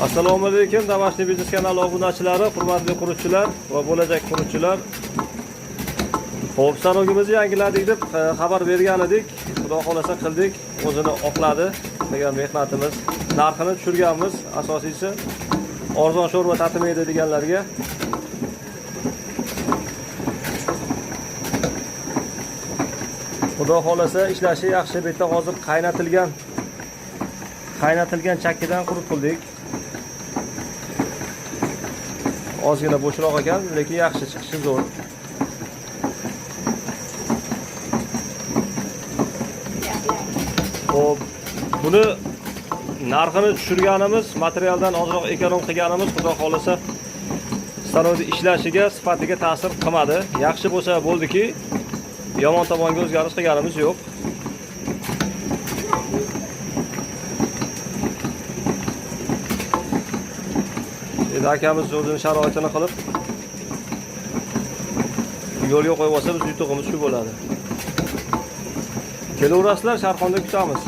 Assalomu alaykum, Damashq biznes kanali obunachilari, hurmatli quruvchilar va bo'lajak quruvchilar. Xo'p, stanogimizni yangiladik deb xabar bergan edik. Xudo xolasa qildik, o'zini oqladi degan mehnatimiz. Narxini tushirganmiz, asosiysi arzon sho'rva tatimaydi deganlarga. Xudo xolasa ishlashi yaxshi. Bu yerda hozir qaynatilgan chakkidan qurib qildik. Ozgina bo'shroq ekan, lekin yaxshi chiqishi zo'r. Xo'p, buni narxini tushirganimiz, materialdan ozroq ekonom qilganimiz, xudo xolasa stanokning ishlashiga, sifatiga ta'sir qilmadi. Yaxshi bo'lsa bo'ldiki, yomon tomonga o'zgarish qilganimiz yo'q. Endi akamiz o'zining sharoitini qilib yo'lga qo'yib olsa, biz yutug'imiz shu bo'ladi. Kelaverasizlar, Sharxonda kutamiz.